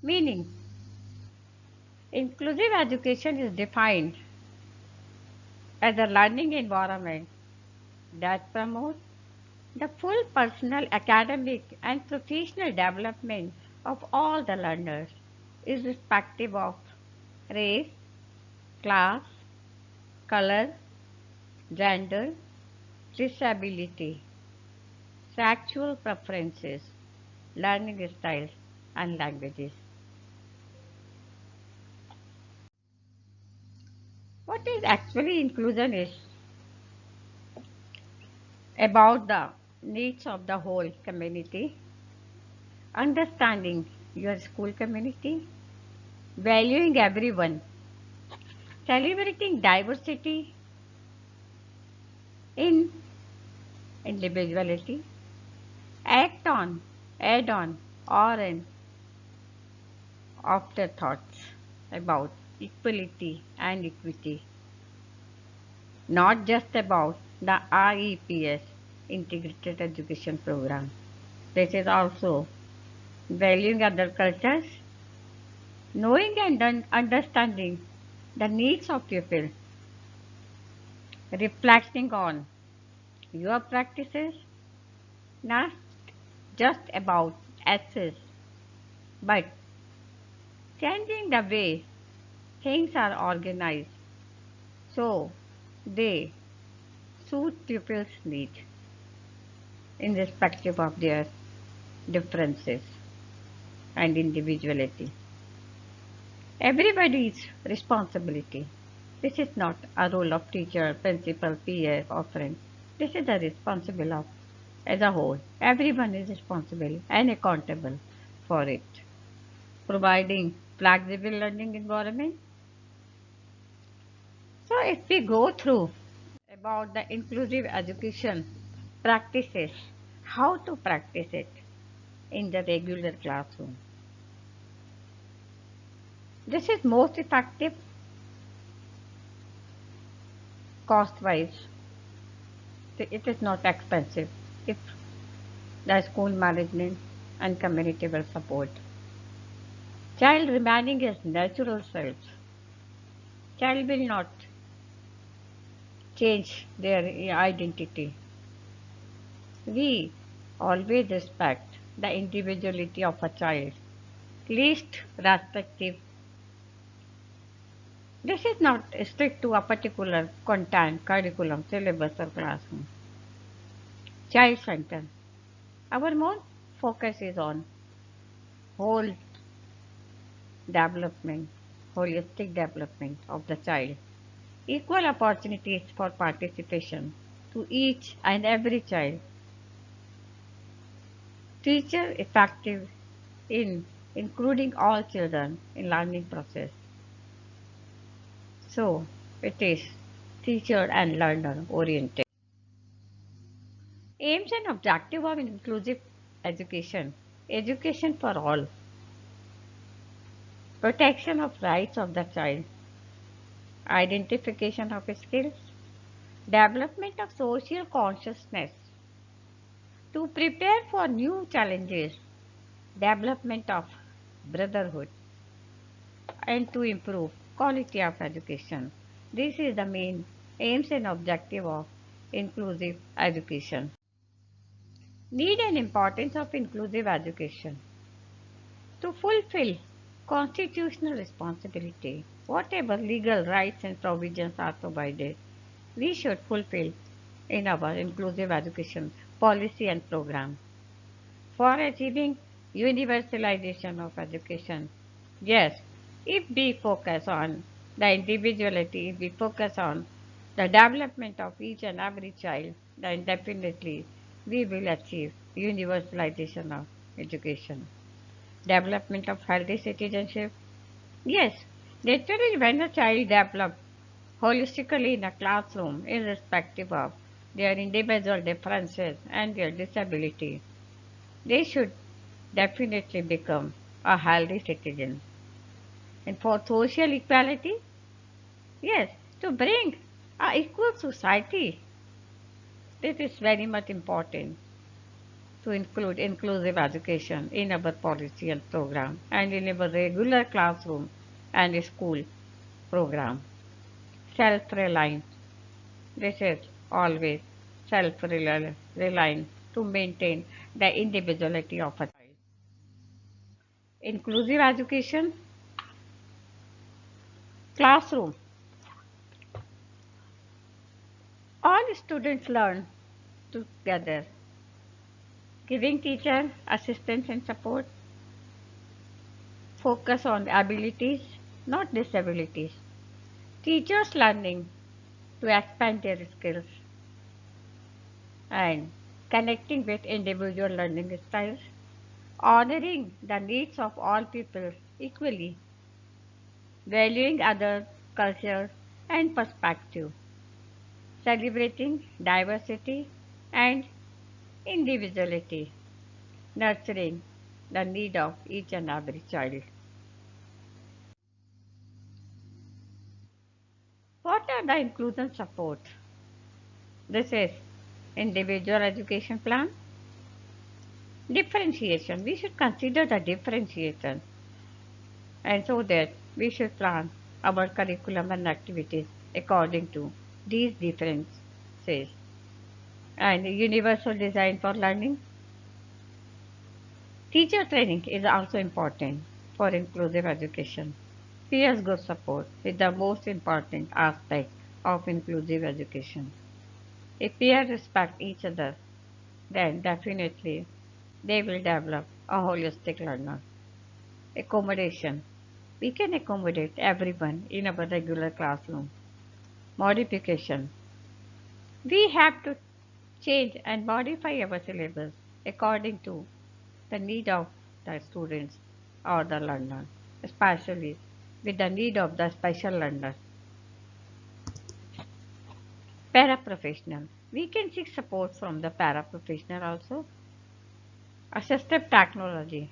Meaning, inclusive education is defined as a learning environment that promotes the full personal, academic, and professional development of all the learners, irrespective of race, class, color, gender, disability, sexual preferences, learning styles, and languages. What is actually inclusion is about the needs of the whole community, understanding your school community, valuing everyone, celebrating diversity in individuality, act on, add on, or an afterthoughts about equality and equity, not just about the IEPS Integrated Education Program. This is also valuing other cultures, knowing and understanding the needs of people, reflecting on your practices, not just about access, but changing the way things are organized so they suit people's needs irrespective of their differences and individuality. Everybody's responsibility. This is not a role of teacher, principal, PA, or friend. This is the responsibility of as a whole. Everyone is responsible and accountable for it. Providing flexible learning environment. So if we go through about the inclusive education practices, how to practice it in the regular classroom. This is most effective cost wise. It is not expensive if the school management and community will support. Child remaining his natural self. Child will not change their identity. We always respect the individuality of a child, least respective. This is not strict to a particular content, curriculum, syllabus, or classroom. Child center. Our main focus is on whole development, holistic development of the child. Equal opportunities for participation to each and every child. Teacher effective in including all children in learning process. So it is teacher and learner oriented. Aims and objective of inclusive education. Education for all. Protection of rights of the child. Identification of skills. Development of social consciousness. To prepare for new challenges. Development of brotherhood. And to improve quality of education. This is the main aims and objective of inclusive education. Need and importance of inclusive education. To fulfill constitutional responsibility, whatever legal rights and provisions are provided, we should fulfill in our inclusive education policy and program. For achieving universalization of education, yes, if we focus on the individuality, if we focus on the development of each and every child, then definitely we will achieve universalization of education. Development of healthy citizenship. Yes, naturally when a child develops holistically in a classroom, irrespective of their individual differences and their disability, they should definitely become a healthy citizen. And for social equality, yes, to bring a equal society, this is very much important to include inclusive education in our policy and program and in our regular classroom and school program. Self-reliant. This is always self-reliant to maintain the individuality of a child. Inclusive education, classroom. All students learn together, giving teacher assistance and support, focus on abilities, not disabilities. Teachers learning to expand their skills and connecting with individual learning styles, honoring the needs of all people equally, valuing other cultures and perspective, celebrating diversity and individuality, nurturing the need of each and every child. What are the inclusion support? This is individual education plan. Differentiation. We should consider the differentiation and so that we should plan our curriculum and activities according to these differences. And universal design for learning. Teacher training is also important for inclusive education. Peers group support is the most important aspect of inclusive education. If peers respect each other, then definitely they will develop a holistic learner. Accommodation. We can accommodate everyone in our regular classroom. Modification. We have to change and modify our syllabus according to the need of the students or the learner, especially with the need of the special learner. Paraprofessional. We can seek support from the paraprofessional also. Assistive technology.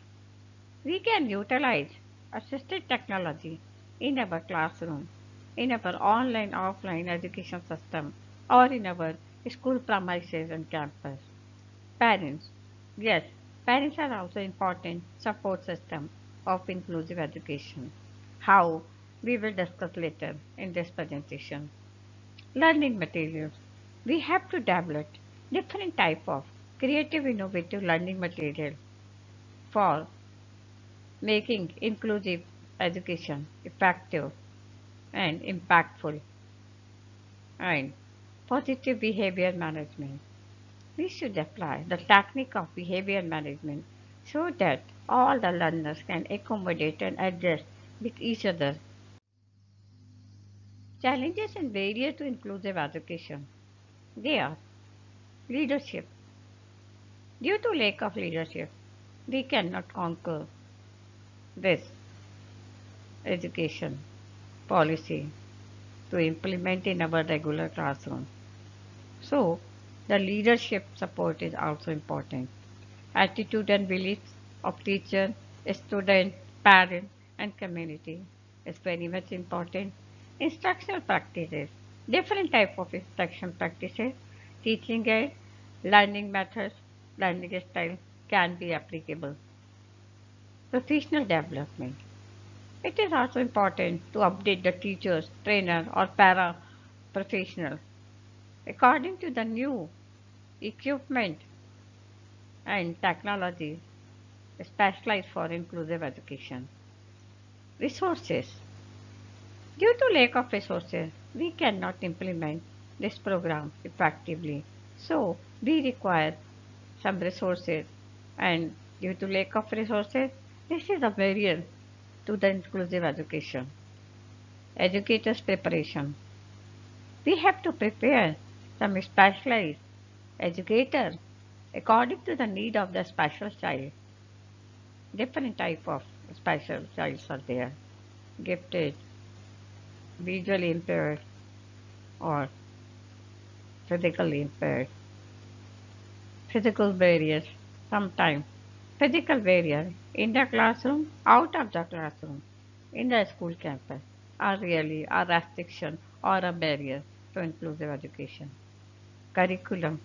We can utilize assistive technology in our classroom, in our online offline education system, or in our school premises and campus. Parents. Yes, parents are also important support system of inclusive education. How we will discuss later in this presentation. Learning materials. We have to develop different type of creative innovative learning material for making inclusive education effective and impactful and positive behavior management. We should apply the technique of behavior management so that all the learners can accommodate and adjust with each other. Challenges and barriers to inclusive education. They are leadership. Due to lack of leadership, we cannot conquer this education policy to implement in our regular classroom. So, the leadership support is also important. Attitude and beliefs of teacher, student, parent, and community is very much important. Instructional practices, different type of instruction practices, teaching aid, learning methods, learning style can be applicable. Professional development. It is also important to update the teachers, trainer, or para professional according to the new equipment and technology specialized for inclusive education. Resources. Due to lack of resources, we cannot implement this program effectively. So, we require some resources and due to lack of resources, this is a barrier to the inclusive education. Educators' preparation. We have to prepare some specialized educator according to the need of the special child. Different type of special childs are there. Gifted, visually impaired, or physically impaired. Physical barriers. Sometimes physical barrier in the classroom, out of the classroom, in the school campus are really a restriction or a barrier to inclusive education. Curriculum.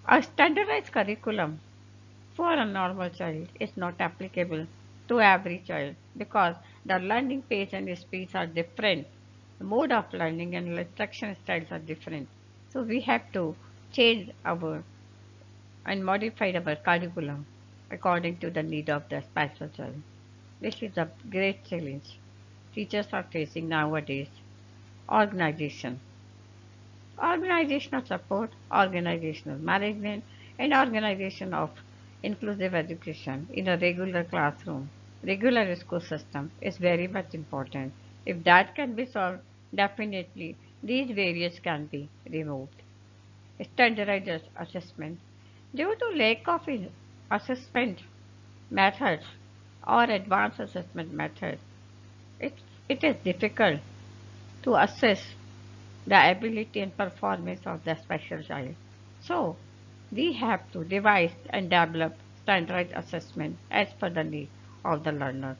A standardized curriculum for a normal child is not applicable to every child because the learning pace and speeds are different. The mode of learning and instruction styles are different. So we have to change our and modify our curriculum according to the need of the special child. This is a great challenge teachers are facing nowadays. Organization. Organizational support, organizational management, and organization of inclusive education in a regular classroom, regular school system is very much important. If that can be solved, definitely these barriers can be removed. Standardized assessment. Due to lack of assessment methods or advanced assessment methods, it, it is difficult to assess the ability and performance of the special child. So, we have to devise and develop standardized assessment as per the need of the learner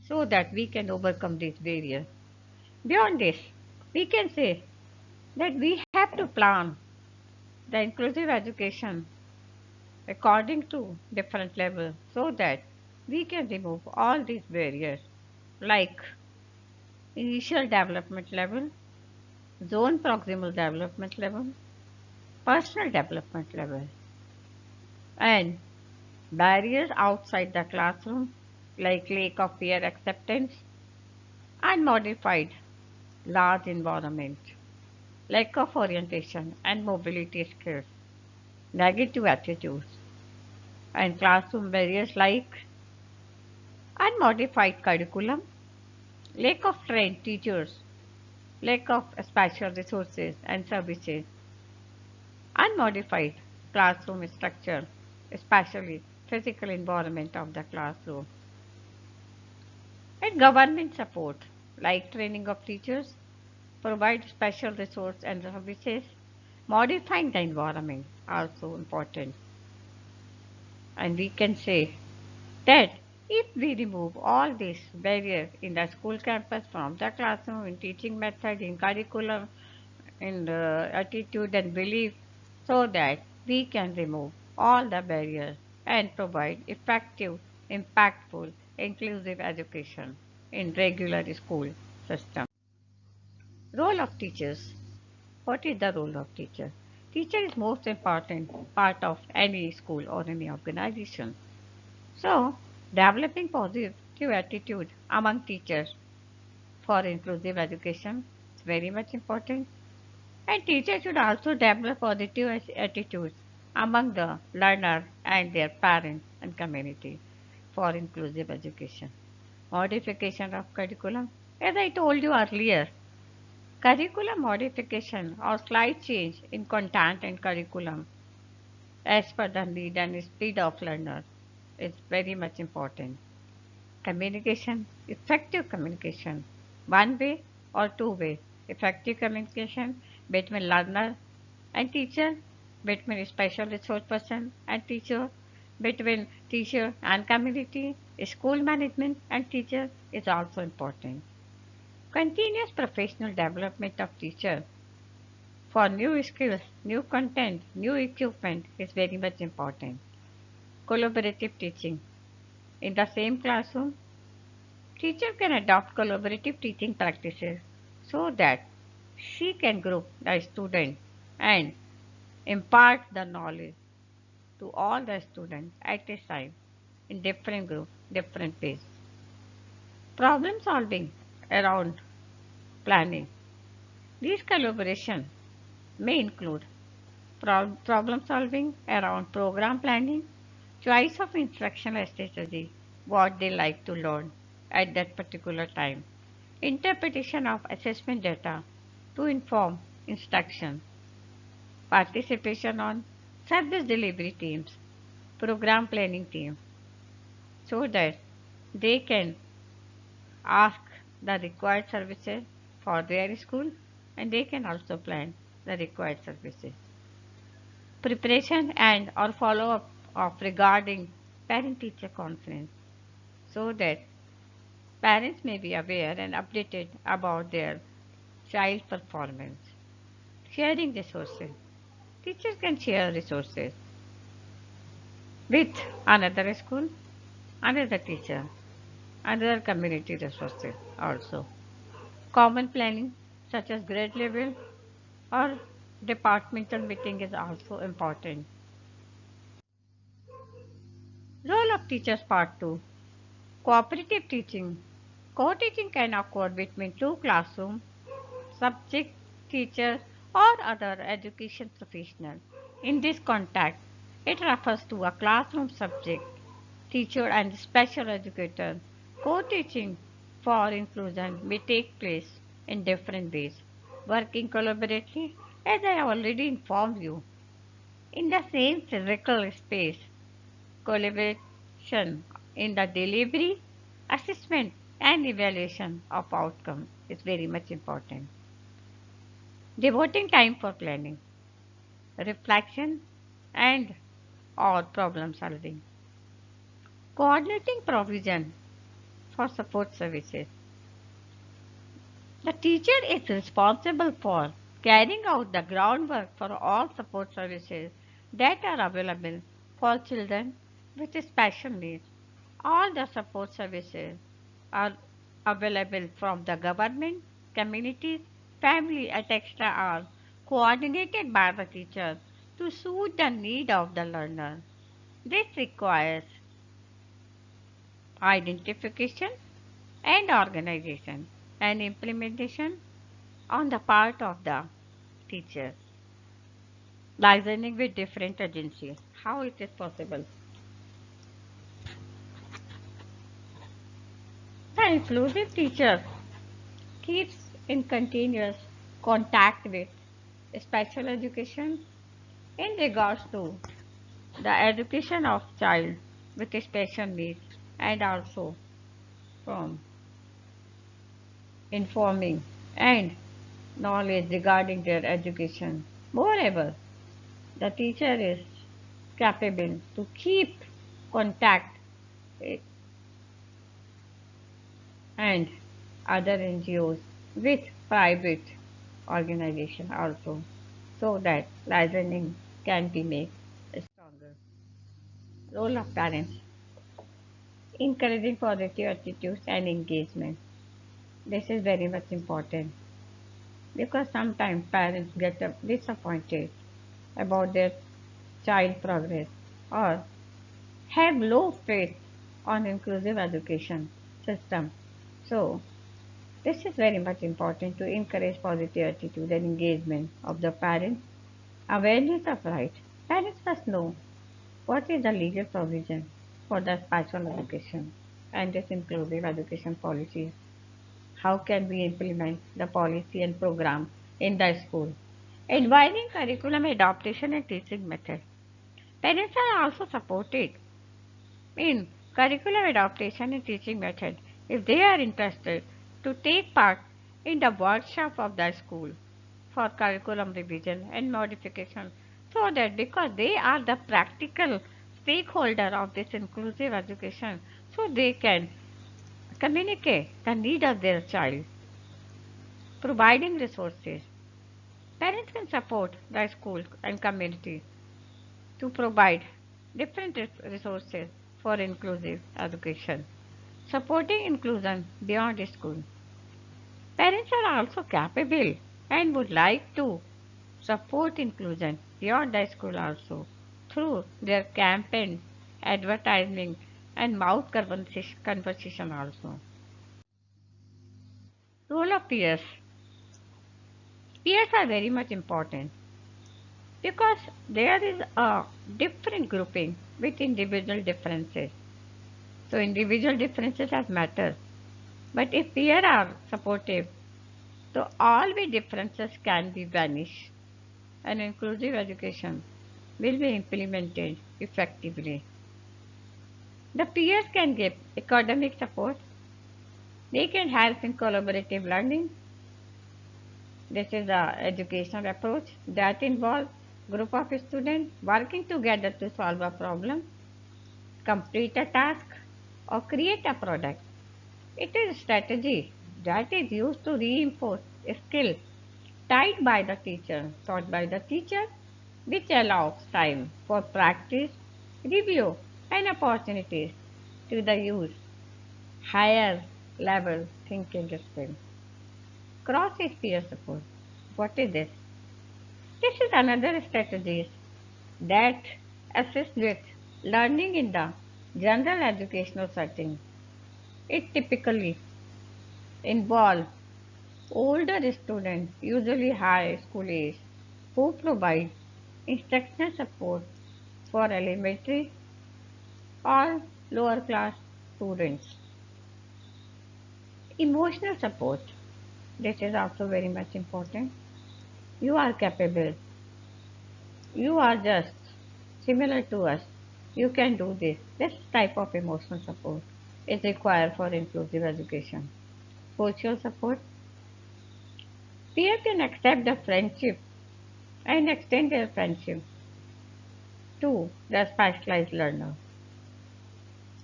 so that we can overcome these barriers. Beyond this, we can say that we have to plan the inclusive education according to different levels so that we can remove all these barriers like initial development level, zone proximal development level, personal development level, and barriers outside the classroom like lack of peer acceptance, unmodified large environment, lack of orientation and mobility skills, negative attitudes, and classroom barriers like unmodified curriculum, lack of trained teachers, lack of special resources and services, unmodified classroom structure, especially physical environment of the classroom, and government support like training of teachers, provide special resource and services, modifying the environment also important. And we can say that if we remove all these barriers in the school campus from the classroom, in teaching method, in curriculum, in attitude and belief, so that we can remove all the barriers and provide effective, impactful, inclusive education in regular school system. Role of teachers. What is the role of teacher? Teacher is most important part of any school or any organization. So, developing positive attitude among teachers for inclusive education is very much important. And teachers should also develop positive attitudes among the learner and their parents and community for inclusive education. Modification of curriculum. As I told you earlier, curriculum modification or slight change in content and curriculum as per the need and speed of learner is very much important. Communication, effective communication, one way or two way, effective communication between learner and teacher, between special resource person and teacher, between teacher and community, school management and teacher is also important. Continuous professional development of teacher for new skills, new content, new equipment is very much important. Collaborative teaching. In the same classroom, teacher can adopt collaborative teaching practices so that she can group the student and impart the knowledge to all the students at a time in different groups, different ways. Problem solving around planning. These collaboration may include problem solving around program planning, choice of instructional strategy, what they like to learn at that particular time, interpretation of assessment data to inform instruction, participation on service delivery teams, program planning team, so that they can ask the required services for their school and they can also plan the required services. Preparation and or follow up of regarding parent teacher conference so that parents may be aware and updated about their child performance. Sharing resources. Teachers can share resources with another school, another teacher, another community resources also. Common planning such as grade level or departmental meeting is also important. Role of teachers part 2. Cooperative teaching. Co-teaching can occur between two classrooms, subject teacher or other education professional. In this context, it refers to a classroom subject teacher and special educator. Co-teaching for inclusion may take place in different ways, working collaboratively, as I already informed you, in the same physical space. Collaboration in the delivery, assessment, and evaluation of outcome is very much important. Devoting time for planning, reflection, and or problem solving. Coordinating provision for support services. The teacher is responsible for carrying out the groundwork for all support services that are available for children with special needs. All the support services are available from the government, communities, family, etc. are coordinated by the teacher to suit the need of the learner. This requires identification and organization and implementation on the part of the teacher. Liaising with different agencies. How it is possible? The inclusive teacher keeps in continuous contact with special education in regards to the education of child with special needs and also from informing and knowledge regarding their education. Moreover, the teacher is capable to keep contact with and other NGOs with private organization also so that listening can be made stronger. Role of parents. Encouraging positive attitudes and engagement. This is very much important because sometimes parents get disappointed about their child progress or have low faith on inclusive education system. So this is very much important to encourage positive attitude and engagement of the parents. Awareness of right. Parents must know what is the legal provision for the special education and this inclusive education policies. How can we implement the policy and program in the school? Advising curriculum adaptation and teaching method. Parents are also supported in curriculum adaptation and teaching method if they are interested to take part in the workshop of the school for curriculum revision and modification so that because they are the practical stakeholder of this inclusive education so they can communicate the need of their child providing resources. Parents can support the school and community to provide different resources for inclusive education. Supporting inclusion beyond school. Parents are also capable and would like to support inclusion beyond the school also through their campaign, advertising, and mouth conversation also. Role of peers. Peers are very much important because there is a different grouping with individual differences. So individual differences have matter. But if peers are supportive, so all the differences can be vanished and inclusive education will be implemented effectively. The peers can give academic support, they can help in collaborative learning. This is a educational approach that involves group of students working together to solve a problem, complete a task, or create a product. It is a strategy that is used to reinforce skill tied by the teacher, taught by the teacher, which allows time for practice, review, and opportunities to the use higher level thinking skills. Cross peer support. What is this? This is another strategy that assists with learning in the general educational setting. It typically involves older students, usually high school age, who provide instructional support for elementary or lower class students. Emotional support. This is also very much important. You are capable. You are just similar to us. You can do this. This type of emotional support is required for inclusive education. Social support. Peer can accept the friendship and extend their friendship to the specialized learner.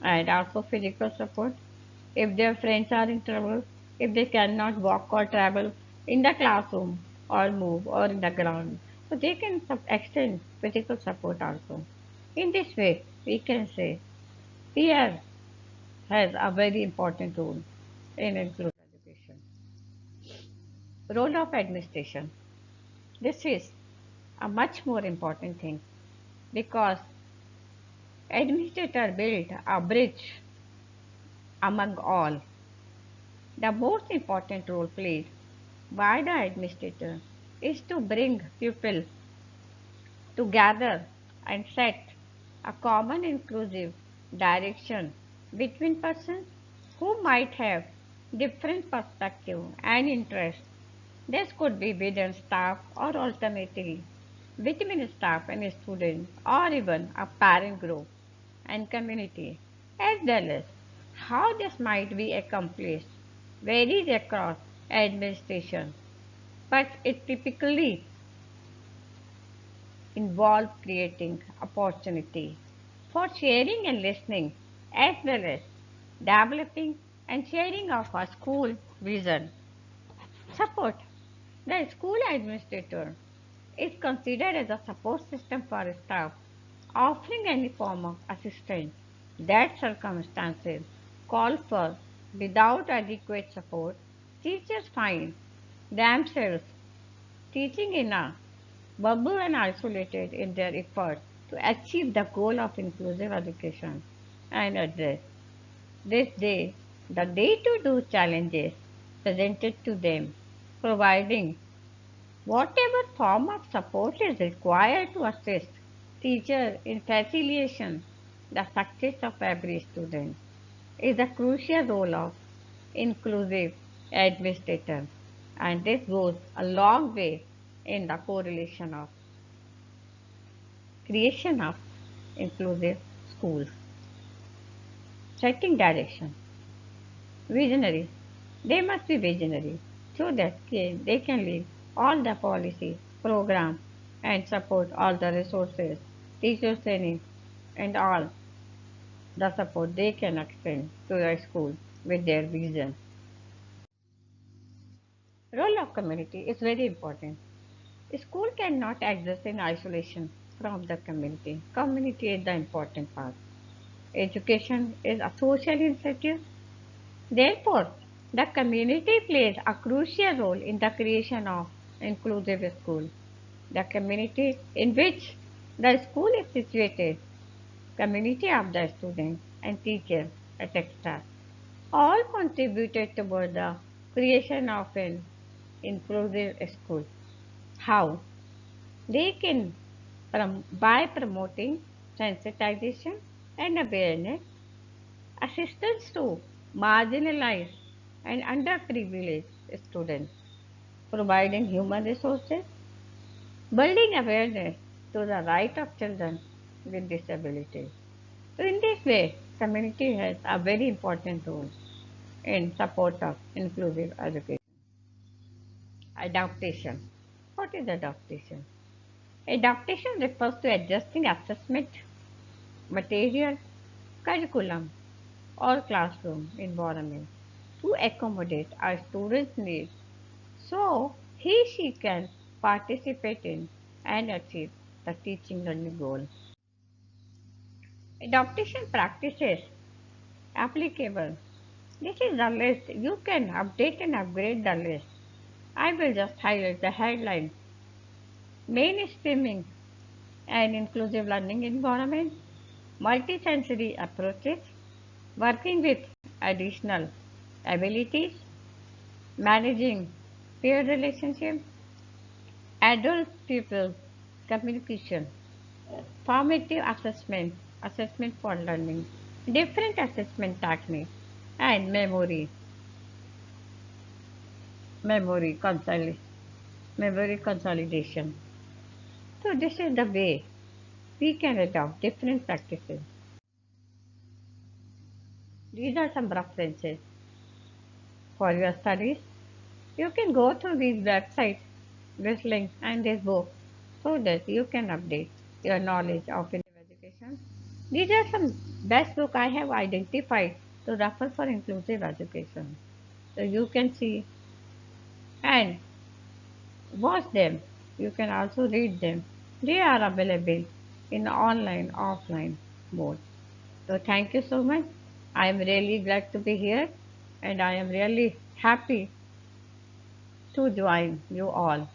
And also physical support. If their friends are in trouble, if they cannot walk or travel in the classroom or move or in the ground, so they can extend physical support also. In this way, we can say peer has a very important role in inclusive education. Role of administration. This is a much more important thing because administrator build a bridge among all. The most important role played by the administrator is to bring people together and set a common inclusive direction between persons who might have different perspective and interests. This could be within staff or alternatively between staff and student or even a parent group and community, as well as how this might be accomplished varies across administration, but it typically involves creating opportunity for sharing and listening, as well as developing and sharing of a school vision. Support. The school administrator is considered as a support system for staff, offering any form of assistance that circumstances call for. Without adequate support, teachers find themselves teaching in a bubble and isolated in their effort to achieve the goal of inclusive education and address this day the day-to-day challenges presented to them, providing whatever form of support is required to assist teacher in facilitation the success of every student is a crucial role of inclusive administrator, and this goes a long way in the correlation of creation of inclusive schools. Setting direction. Visionary. They must be visionary so that they can lead all the policy, program, and support all the resources, teachers training, and all the support they can extend to the school with their vision. Role of community is very important. School cannot exist in isolation from the community. Community is the important part. Education is a social initiative. Therefore, the community plays a crucial role in the creation of inclusive school. The community in which the school is situated, community of the students and teachers, etc., all contributed toward the creation of an inclusive school. How? They can, by promoting sensitization and awareness, assistance to marginalized and underprivileged students, providing human resources, building awareness to the right of children with disabilities. So in this way, community has a very important role in support of inclusive education. Adaptation. What is adaptation? Adaptation refers to adjusting assessment, material, curriculum, or classroom environment to accommodate a student's needs so he she can participate in and achieve. the teaching learning goal. Adaptation practices applicable. This is the list. You can update and upgrade the list. I will just highlight the headline. Mainstreaming and inclusive learning environment, multisensory approaches, working with additional abilities, managing peer relationships, adult pupil communication, formative assessment, assessment for learning, different assessment techniques, and memory, memory consolidation. So this is the way we can adopt different practices. These are some references for your studies. You can go through these websites, this link, and this book so that you can update your knowledge of inclusive education. These are some best book I have identified to refer for inclusive education. So you can see and watch them. You can also read them. They are available in online, offline mode. So thank you so much. I am really glad to be here and I am really happy to join you all.